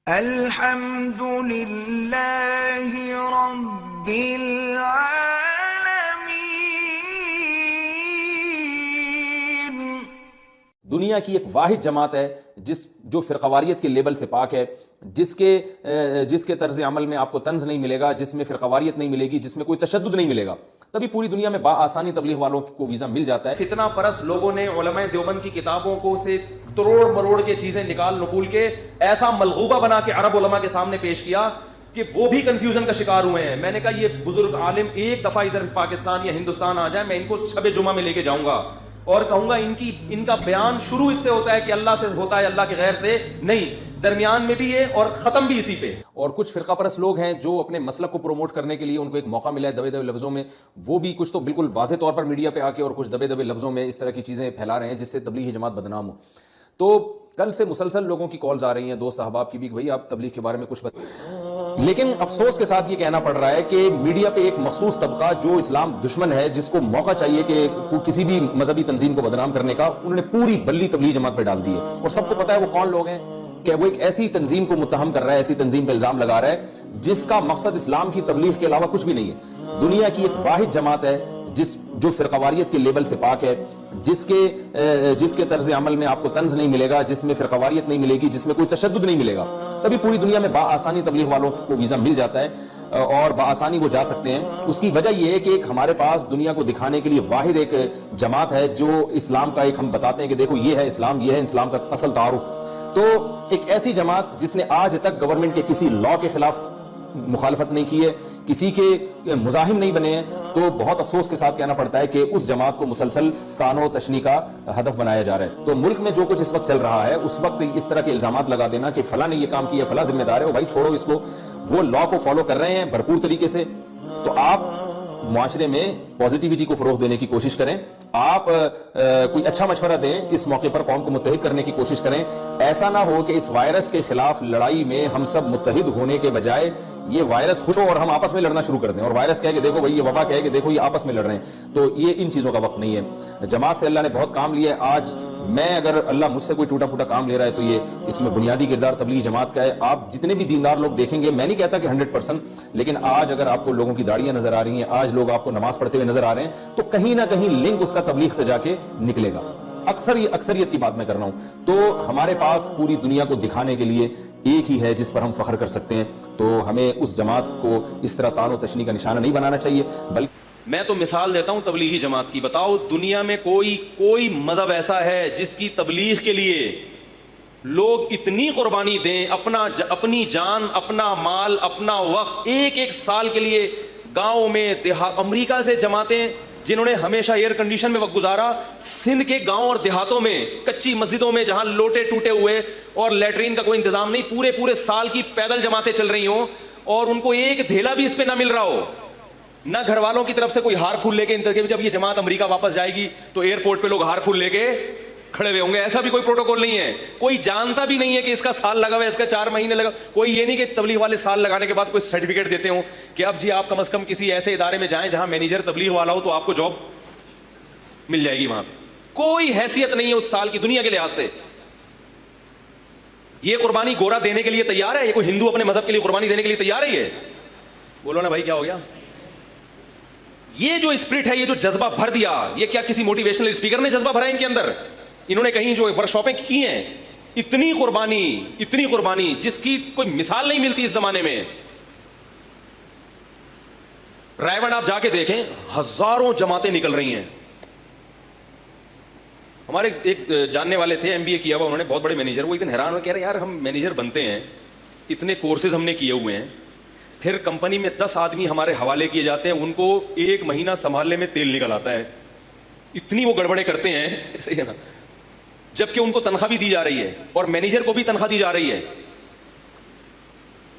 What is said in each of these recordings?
الحمد للہ رب العالمین۔ دنیا کی ایک واحد جماعت ہے جو فرقواریت کے لیبل سے پاک ہے، جس کے طرز عمل میں آپ کو طنز نہیں ملے گا، جس میں فرقواریت نہیں ملے گی، جس میں کوئی تشدد نہیں ملے گا، تبھی پوری دنیا میں بآسانی تبلیغ والوں کو ویزا مل جاتا ہے۔ فتنہ پرست لوگوں نے علماء دیوبند کی کتابوں کو سے تروڑ مروڑ کے چیزیں نکال نکول کے ایسا ملغوبہ بنا کے عرب علماء کے سامنے پیش کیا کہ وہ بھی کنفیوژن کا شکار ہوئے ہیں۔ میں نے کہا یہ بزرگ عالم ایک دفعہ ادھر پاکستان یا ہندوستان آ جائے، میں ان کو شب جمعہ میں لے کے جاؤں گا اور کہوں گا ان کا بیان شروع اس سے ہوتا ہے کہ اللہ سے ہوتا ہے، اللہ کے غیر سے نہیں، درمیان میں بھی ہے اور ختم بھی اسی پہ۔ اور کچھ فرقہ پرست لوگ ہیں جو اپنے مسلک کو پروموٹ کرنے کے لیے ان کو ایک موقع ملا ہے دبے دبے لفظوں میں، وہ بھی کچھ تو بالکل واضح طور پر میڈیا پہ آ کے اور کچھ دبے دبے لفظوں میں اس طرح کی چیزیں پھیلا رہے ہیں جس سے تبلیغی جماعت بدنام ہو۔ تو کل سے مسلسل لوگوں کی کالز آ رہی ہیں، دوست احباب کی بھی، کہ بھائی آپ تبلیغ کے بارے میں کچھ لیکن افسوس کے ساتھ یہ کہنا پڑ رہا ہے کہ میڈیا پہ ایک مخصوص طبقہ جو اسلام دشمن ہے، جس کو موقع چاہیے کہ کسی بھی مذہبی تنظیم کو بدنام کرنے کا، انہوں نے پوری بلی تبلیغ جماعت پہ ڈال دی ہے۔ اور سب کو پتہ ہے وہ کون لوگ ہیں، کہ وہ ایک ایسی تنظیم کو متہم کر رہا ہے، ایسی تنظیم پہ الزام لگا رہا ہے جس کا مقصد اسلام کی تبلیغ کے علاوہ کچھ بھی نہیں ہے۔ دنیا کی ایک واحد جماعت ہے جو فرقواریت کے لیبل سے پاک ہے، جس کے طرز عمل میں آپ کو طنز نہیں ملے گا، جس میں فرقواریت نہیں ملے گی، جس میں کوئی تشدد نہیں ملے گا، تبھی پوری دنیا میں بآسانی تبلیغ والوں کو ویزا مل جاتا ہے اور بآسانی وہ جا سکتے ہیں۔ اس کی وجہ یہ ہے کہ ایک ہمارے پاس دنیا کو دکھانے کے لیے واحد ایک جماعت ہے جو اسلام کا ایک ہم بتاتے ہیں کہ دیکھو یہ ہے اسلام، یہ ہے اسلام کا اصل تعارف۔ تو ایک ایسی جماعت جس نے آج تک گورنمنٹ کے کسی لا کے خلاف مخالفت نہیں کی ہے، کسی کے مزاحم نہیں بنے ہیں، تو بہت افسوس کے ساتھ کہنا پڑتا ہے کہ اس جماعت کو مسلسل طعن و تشنیع کا ہدف بنایا جا رہا ہے۔ تو ملک میں جو کچھ اس وقت چل رہا ہے، اس وقت اس طرح کے الزامات لگا دینا کہ فلاں نے یہ کام کیا، فلاں ذمہ دار ہے، بھائی چھوڑو اس کو، وہ لا کو فالو کر رہے ہیں بھرپور طریقے سے۔ تو آپ معاشرے میں پازیٹیوٹی کو فروغ دینے کی کوشش کریں، آپ کوئی اچھا مشورہ دیں، اس موقع پر قوم کو متحد کرنے کی کوشش کریں۔ ایسا نہ ہو کہ اس وائرس کے خلاف لڑائی میں ہم سب متحد ہونے کے بجائے یہ وائرس خوش ہو اور ہم آپس میں لڑنا شروع کر دیں، اور وائرس کہے کہ دیکھو بھائی، یہ وبا کہے کہ دیکھو یہ آپس میں لڑ رہے ہیں۔ تو یہ ان چیزوں کا وقت نہیں ہے۔ جماعت سے اللہ نے بہت کام لیا ہے۔ آج میں اگر اللہ مجھ سے کوئی ٹوٹا پھوٹا کام لے رہا ہے تو یہ اس میں بنیادی کردار تبلیغ جماعت کا ہے۔ آپ جتنے بھی دیندار لوگ دیکھیں گے، میں نہیں کہتا کہ 100%، لیکن آج اگر آپ کو لوگوں کی داڑیاں نظر آ رہی ہیں، آج لوگ آپ کو نماز پڑھتے ہوئے نظر آ رہے ہیں، تو کہیں نہ کہیں لنک اس کا تبلیغ سے جا کے نکلے گا۔ اکثریت کی بات میں کر رہا ہوں۔ تو ہمارے پاس پوری دنیا کو دکھانے کے لیے ایک ہی ہے جس پر ہم فخر کر سکتے ہیں، تو ہمیں اس جماعت کو اس طرح طعن و تشنیع کا نشانہ نہیں بنانا چاہیے، بلکہ میں تو مثال دیتا ہوں تبلیغی جماعت کی۔ بتاؤ دنیا میں کوئی مذہب ایسا ہے جس کی تبلیغ کے لیے لوگ اتنی قربانی دیں، اپنی جان، اپنا مال، اپنا وقت، ایک سال کے لیے گاؤں میں امریکہ سے جماعتیں جنہوں نے ہمیشہ ایئر کنڈیشن میں وقت گزارا، سندھ کے گاؤں اور دیہاتوں میں کچی مسجدوں میں جہاں لوٹے ٹوٹے ہوئے اور لیٹرین کا کوئی انتظام نہیں، پورے سال کی پیدل جماعتیں چل رہی ہوں اور ان کو ایک دھیلا بھی اس پہ نہ مل رہا ہو، نہ گھر والوں کی طرف سے کوئی ہار پھول لے کے، جب یہ جماعت امریکہ واپس جائے گی تو ایئرپورٹ پہ لوگ ہار پھول لے کے کھڑے ہوئے ہوں گے، ایسا بھی کوئی پروٹوکول نہیں ہے۔ کوئی جانتا بھی نہیں ہے کہ اس کا سال لگا ہوا ہے، اس کا 4 مہینے لگا۔ کوئی یہ نہیں کہ تبلیغ والے سال لگانے کے بعد کوئی سرٹیفکیٹ دیتے ہوں کہ اب جی آپ کم از کم کسی ایسے ادارے میں جائیں جہاں مینیجر تبلیغ والا ہو تو آپ کو جاب مل جائے گی وہاں پہ۔ کوئی حیثیت نہیں ہے اس سال کی دنیا کے لحاظ سے۔ یہ قربانی گورا دینے کے لیے تیار ہے؟ یہ کوئی ہندو اپنے مذہب کے لیے قربانی دینے کے لیے تیار ہے؟ یہ بولو نا بھائی، کیا ہو گیا؟ یہ جو اسپرٹ ہے، یہ جو جذبہ بھر دیا، یہ کیا کسی موٹیویشنل اسپیکر نے جذبہ بھرا ان کے اندر؟ انہوں نے کہیں جو ورکشاپیں کی ہیں، اتنی قربانی جس کی کوئی مثال نہیں ملتی اس زمانے میں۔ رائے آپ جا کے دیکھیں، ہزاروں جماعتیں نکل رہی ہیں۔ ہمارے ایک جاننے والے تھے، MBA کیا ہوا انہوں نے، بہت بڑے مینیجر، وہ ایک دن حیران ہو، کہہ رہے یار ہم مینیجر بنتے ہیں، اتنے کورسز ہم نے کیے ہوئے ہیں، پھر کمپنی میں 10 آدمی ہمارے حوالے کیے جاتے ہیں، ان کو 1 مہینہ سنبھالنے میں تیل نکل آتا ہے، اتنی وہ گڑبڑیں کرتے ہیں، صحیح ہے نا، جبکہ ان کو تنخواہ بھی دی جا رہی ہے اور مینیجر کو بھی تنخواہ دی جا رہی ہے،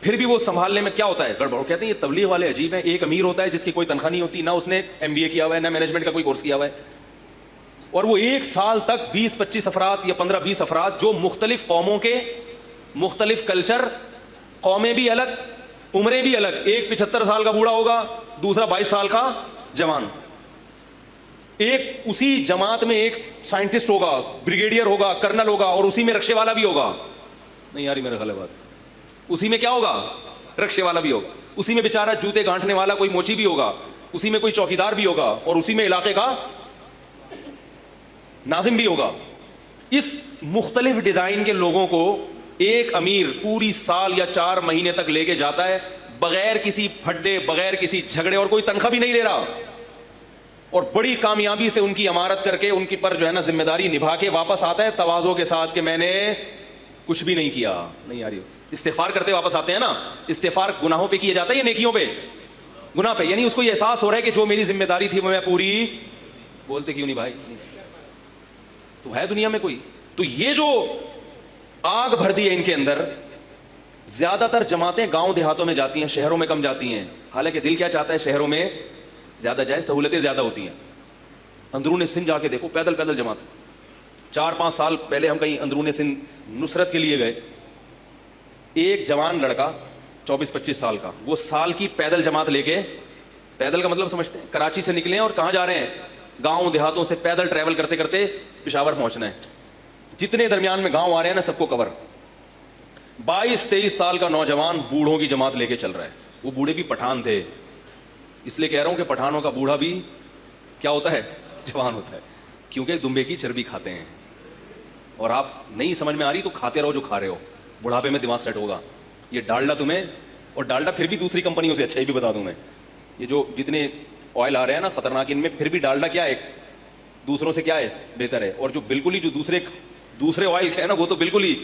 پھر بھی وہ سنبھالنے میں کیا ہوتا ہے گڑبڑ۔ کہتے ہیں یہ تبلیغ والے عجیب ہیں، ایک امیر ہوتا ہے جس کی کوئی تنخواہ نہیں ہوتی، نہ اس نے MBA کیا ہوا ہے، نہ مینجمنٹ کا کوئی کورس کیا ہوا ہے، اور وہ 1 سال تک 20-25 افراد یا 15-20 افراد جو مختلف قوموں کے، مختلف کلچر، قومیں بھی الگ، عمریں بھی الگ، ایک 75 سال کا بوڑھا ہوگا، دوسرا 22 سال کا جوان، ایک اسی جماعت میں ایک سائنٹسٹ ہوگا، بریگیڈیئر ہوگا، کرنل ہوگا، اور اسی میں رکشے والا بھی ہوگا۔ نہیں یار میرا غلط بات، اسی میں کیا ہوگا؟ رکشے والا بھی ہوگا, اسی میں بیچارہ جوتے گانٹنے والا کوئی موچی بھی ہوگا, اسی میں کوئی چوکیدار بھی ہوگا, اور اسی میں علاقے کا ناظم بھی ہوگا. اس مختلف ڈیزائن کے لوگوں کو ایک امیر پوری سال یا 4 مہینے تک لے کے جاتا ہے, بغیر کسی پھڈے, بغیر کسی جھگڑے, اور کوئی تنخواہ بھی نہیں لے رہا, اور بڑی کامیابی سے ان کی عمارت کر کے ان کی پر جو ہے نا ذمہ داری نبھا کے واپس آتا ہے تواضع کے ساتھ کہ میں نے کچھ بھی نہیں کیا. نہیں آ رہی ہو؟ استغفار کرتے واپس آتے ہیں نا. استغفار گناہوں پہ کیا جاتا ہے یا نیکیوں پہ؟ گناہ پہ. یعنی اس کو یہ احساس ہو رہا ہے کہ جو میری ذمہ داری تھی وہ میں پوری, بولتے کیوں نہیں بھائی, تو ہے دنیا میں کوئی. تو یہ جو آگ بھر دی ہے ان کے اندر, زیادہ تر جماعتیں گاؤں دیہاتوں میں جاتی ہیں, شہروں میں کم جاتی ہیں. حالانکہ دل کیا چاہتا ہے شہروں میں زیادہ جائے, سہولتیں زیادہ ہوتی ہیں. اندرون سندھ جا کے دیکھو, پیدل پیدل جماعت. 4-5 سال پہلے ہم کہیں اندرون سندھ نصرت کے لیے گئے, ایک جوان لڑکا 24-25 سال کا, وہ سال کی پیدل جماعت لے کے, پیدل کا مطلب سمجھتے ہیں, کراچی سے نکلے ہیں اور کہاں جا رہے ہیں, گاؤں دیہاتوں سے پیدل ٹریول کرتے کرتے پشاور پہنچنا ہے. جتنے درمیان میں گاؤں آ رہے ہیں نا سب کو کور. 22-23 سال کا نوجوان بوڑھوں کی جماعت لے کے چل رہا ہے. وہ بوڑھے بھی پٹھان تھے, اس لیے کہہ رہا ہوں کہ پٹھانوں کا بوڑھا بھی کیا ہوتا ہے, جوان ہوتا ہے, کیونکہ دمبے کی چربی کھاتے ہیں. اور آپ نہیں سمجھ میں آ رہی تو کھاتے رہو جو کھا رہے ہو, بڑھاپے میں دماغ سیٹ ہوگا. یہ ڈالڈا تمہیں, اور ڈالڈا پھر بھی دوسری کمپنیوں سے اچھا ہی بھی بتا دوں میں, یہ جو جتنے آئل آ رہے ہیں نا خطرناک, ان میں پھر بھی ڈالڈا کیا ہے, دوسروں سے کیا ہے, بہتر ہے. اور جو بالکل ہی جو دوسرے آئل کے ہیں نا وہ تو بالکل ہی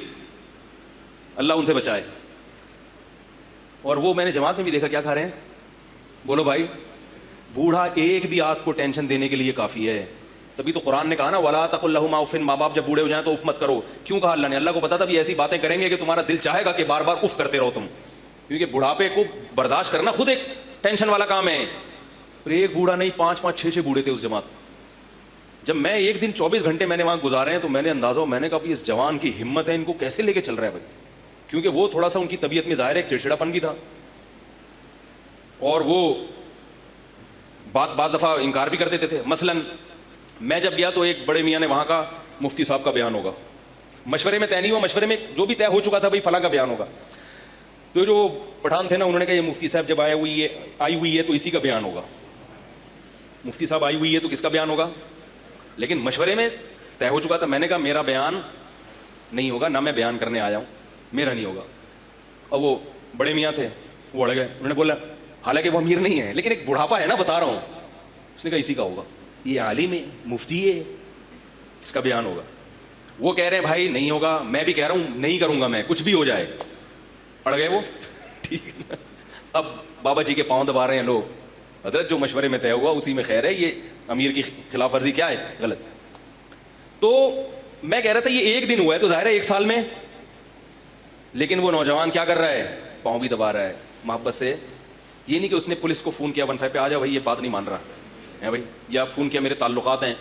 اللہ ان سے بچائے. اور وہ میں نے جماعت میں بھی دیکھا کیا کھا رہے ہیں, بولو بھائی. بوڑھا ایک بھی آنکھ کو ٹینشن دینے کے لیے کافی ہے. تبھی تو قرآن نے کہا نا ولا تقل لهما اف, ماں باپ جب بوڑھے ہو جائیں تو اف مت کرو. کیوں کہا اللہ نے؟ اللہ کو پتا تھا بھی ایسی باتیں کریں گے کہ تمہارا دل چاہے گا کہ بار بار اف کرتے رہو تم, کیونکہ بڑھاپے کو برداشت کرنا خود ایک ٹینشن والا کام ہے. اور ایک بوڑھا نہیں, 5-5 6-6 بوڑھے تھے اس جماعت. جب میں ایک دن 24 گھنٹے میں نے وہاں گزارے ہیں تو میں نے اندازہ, میں نے کہا بھی اس جوان کی ہمت ہے, ان کو کیسے لے کے چل رہا ہے بھائی. کیونکہ وہ تھوڑا سا ان کی طبیعت میں ظاہر ہے ایک چڑچڑاپن بھی تھا, اور وہ بعض دفعہ انکار بھی کر دیتے تھے. مثلا میں جب گیا تو ایک بڑے میاں نے وہاں کا مفتی صاحب کا بیان ہوگا, مشورے میں طے نہیں ہوا, مشورے میں جو بھی طے ہو چکا تھا بھائی فلاں کا بیان ہوگا. تو جو پٹھان تھے نا انہوں نے کہا یہ مفتی صاحب جب آئی ہوئی ہے تو اسی کا بیان ہوگا. مفتی صاحب آئی ہوئی ہے تو کس کا بیان ہوگا؟ لیکن مشورے میں طے ہو چکا تھا. میں نے کہا میرا بیان نہیں ہوگا, نہ میں بیان کرنے آیا ہوں, میرا نہیں ہوگا. اور وہ بڑے میاں تھے, وہ اڑ گئے. انہوں نے بولا حالانکہ وہ امیر نہیں ہے لیکن ایک بڑھاپا ہے نا, بتا رہا ہوں. اس نے کہا اسی کا ہوگا, یہ عالم ہے, مفتی ہے, اس کا بیان ہوگا. وہ کہہ رہے ہیں بھائی نہیں ہوگا, میں بھی کہہ رہا ہوں نہیں کروں گا میں, کچھ بھی ہو جائے. اڑ گئے وہ, ٹھیک ہے. اب بابا جی کے پاؤں دبا رہے ہیں لوگ, حضرت جو مشورے میں طے ہوا اسی میں خیر ہے, یہ امیر کی خلاف ورزی کیا ہے, غلط. تو میں کہہ رہا تھا یہ ایک دن ہوا ہے تو ظاہر ہے 1 سال میں, لیکن وہ نوجوان کیا کر رہا ہے, پاؤں بھی دبا رہا ہے محبت سے. یہ نہیں کہ اس نے پولیس کو فون کیا 15 پہ, آ جا بھائی یہ بات نہیں مان رہا ہے بھائی, یا فون کیا میرے تعلقات ہیں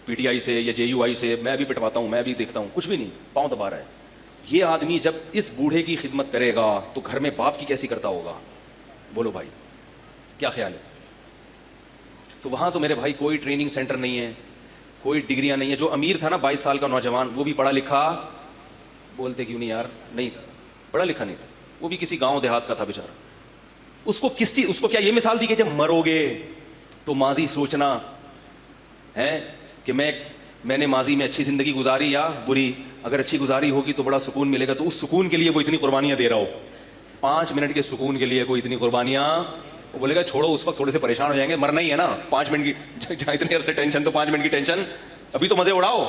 پی ٹی آئی سے یا جے یو آئی سے, میں بھی پٹواتا ہوں, میں بھی دیکھتا ہوں, کچھ بھی نہیں, پاؤں دبا رہا ہے. یہ آدمی جب اس بوڑھے کی خدمت کرے گا تو گھر میں باپ کی کیسی کرتا ہوگا, بولو بھائی کیا خیال ہے. تو وہاں تو میرے بھائی کوئی ٹریننگ سینٹر نہیں ہے, کوئی ڈگریاں نہیں ہے. جو امیر تھا نا 22 سال کا نوجوان, وہ بھی پڑھا لکھا, بولتے کیوں نہیں یار, نہیں تھا, پڑھا لکھا نہیں تھا, وہ بھی کسی گاؤں دیہات کا تھا بیچارہ. اس کو کس چیز, اس کو کیا یہ مثال دی کہ جب مرو گے تو ماضی سوچنا ہے کہ میں نے ماضی میں اچھی زندگی گزاری یا بری, اگر اچھی گزاری ہوگی تو بڑا سکون ملے گا, تو اس سکون کے لیے وہ اتنی قربانیاں دے رہا ہو. 5 منٹ کے سکون کے لیے کوئی اتنی قربانیاں, وہ بولے گا چھوڑو, اس وقت تھوڑے سے پریشان ہو جائیں گے, مرنا ہی ہے نا, 5 منٹ کی, جہاں اتنے عرصے ٹینشن تو 5 منٹ کی ٹینشن, ابھی تو مزے اڑاؤ.